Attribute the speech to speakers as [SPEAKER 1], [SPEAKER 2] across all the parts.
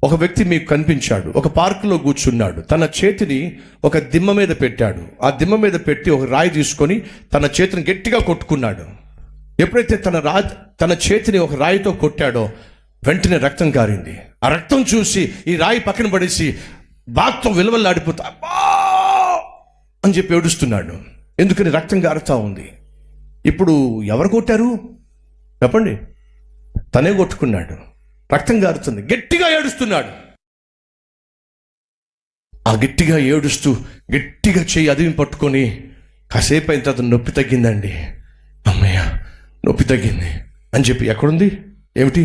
[SPEAKER 1] ఒక వ్యక్తి మీకు కనిపించాడు, ఒక పార్కులో కూర్చున్నాడు, తన చేతిని ఒక దిమ్మ మీద పెట్టాడు. ఆ దిమ్మ మీద పెట్టి ఒక రాయి తీసుకొని తన చేతిని గట్టిగా కొట్టుకున్నాడు. ఎప్పుడైతే తన చేతిని ఒక రాయితో కొట్టాడో వెంటనే రక్తం కారింది. ఆ రక్తం చూసి ఈ రాయి పక్కన పడేసి బాగ్తో విలువల్లాడిపోతా అని చెప్పి ఏడుస్తున్నాడు. ఎందుకని రక్తం కారుతా ఉంది. ఇప్పుడు ఎవరు కొట్టారు చెప్పండి? తనే కొట్టుకున్నాడు. రక్తం కారుతుంది, గట్టిగా ఏడుస్తున్నాడు. ఆ గట్టిగా ఏడుస్తూ గట్టిగా చెయ్యి అదిమి పట్టుకొని కాసేపు అయిన తర్వాత నొప్పి తగ్గిందండి, అమ్మయ్య నొప్పి తగ్గింది అని చెప్పి ఎక్కడుంది ఏమిటి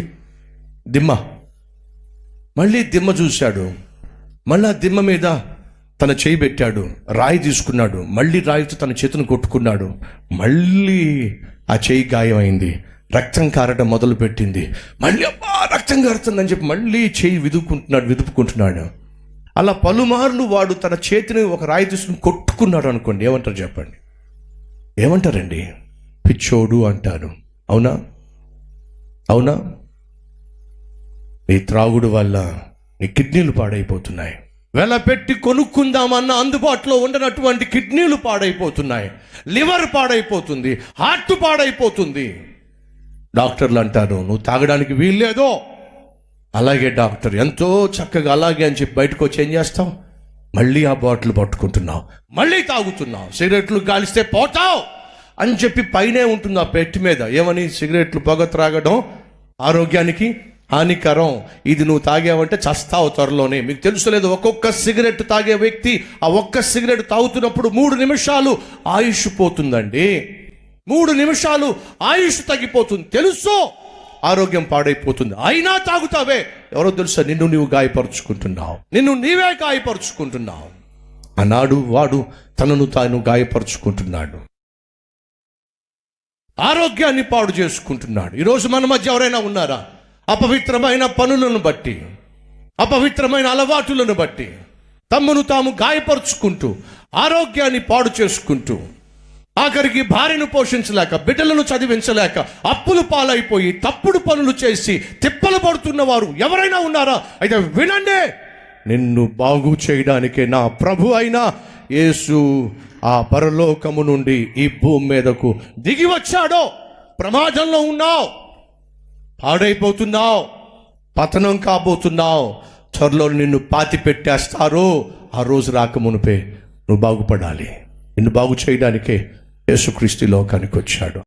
[SPEAKER 1] దిమ్మ, మళ్ళీ దిమ్మ చూశాడు. మళ్ళీ ఆ దిమ్మ మీద తన చేయి పెట్టాడు, రాయి తీసుకున్నాడు, మళ్ళీ రాయితో తన చేతిని కొట్టుకున్నాడు. మళ్ళీ ఆ చేయి గాయమైంది, రక్తం కారడం మొదలు పెట్టింది. మళ్ళీ అబ్బా రక్తం కారుతుందని చెప్పి మళ్ళీ చేయి విదుపుకుంటున్నాడు. అలా పలుమార్లు వాడు తన చేతిని ఒక రాయి తీసుకుని కొట్టుకున్నాడు అనుకోండి, ఏమంటారు చెప్పండి? ఏమంటారండి? పిచ్చోడు అంటారు. అవునా? అవునా? నీ త్రాగుడు వల్ల నీ కిడ్నీలు పాడైపోతున్నాయి. వెల పెట్టి కొనుక్కుందామన్న అందుబాటులో ఉండనటువంటి కిడ్నీలు పాడైపోతున్నాయి, లివర్ పాడైపోతుంది, హార్ట్ పాడైపోతుంది. డాక్టర్లు అంటారు నువ్వు తాగడానికి వీల్లేదో. అలాగే డాక్టర్ ఎంతో చక్కగా అలాగే అని చెప్పి బయటకు వచ్చి ఏం చేస్తావు? మళ్ళీ ఆ బాటిల్ పట్టుకుంటున్నావు, మళ్ళీ తాగుతున్నావు, సిగరెట్లు గాలిస్తే పోతావు అని చెప్పి పైనే ఉంటుంది ఆ పెట్టి మీద. ఏమని? సిగరెట్లు పొగ త్రాగడం ఆరోగ్యానికి హానికరం, ఇది నువ్వు తాగావంటే చస్తావు త్వరలోనే. మీకు తెలుసులేదు, ఒక్కొక్క సిగరెట్ తాగే వ్యక్తి ఆ ఒక్క సిగరెట్ తాగుతున్నప్పుడు 3 నిమిషాలు ఆయుష్ పోతుందండి. 3 నిమిషాలు ఆయుష్ తగ్గిపోతుంది. తెలుసు ఆరోగ్యం పాడైపోతుంది, అయినా తాగుతావే. ఎవరో తెలుసా? నిన్ను నీవు గాయపరుచుకుంటున్నావు, నిన్ను నీవే గాయపరుచుకుంటున్నావు. ఆనాడు వాడు తనను తాను గాయపరుచుకుంటున్నాడు, ఆరోగ్యాన్ని పాడు చేసుకుంటున్నాడు. ఈరోజు మన మధ్య ఎవరైనా ఉన్నారా? అపవిత్రమైన పనులను బట్టి, అపవిత్రమైన అలవాటులను బట్టి తమ్మును తాము గాయపరుచుకుంటూ ఆరోగ్యాన్ని పాడు చేసుకుంటూ ఆఖరికి భార్యను పోషించలేక, బిడ్డలను చదివించలేక, అప్పులు పాలైపోయి తప్పుడు పనులు చేసి తిప్పలు పడుతున్న వారు ఎవరైనా ఉన్నారా? అయితే వినండి, నిన్ను బాగు చేయడానికే నా ప్రభు అయిన యేసు ఆ పరలోకము నుండి ఈ భూమి మీదకు దిగి వచ్చాడో. ప్రమాదంలో ఉన్నావు, పాడైపోతున్నావు, పతనం కాబోతున్నావు, త్వరలో నిన్ను పాతి పెట్టేస్తారు. ఆ రోజు రాకమునుపే నువ్వు బాగుపడాలి. నిన్ను బాగు చేయడానికే యేసుక్రీస్తు లోకానికి వచ్చాడు.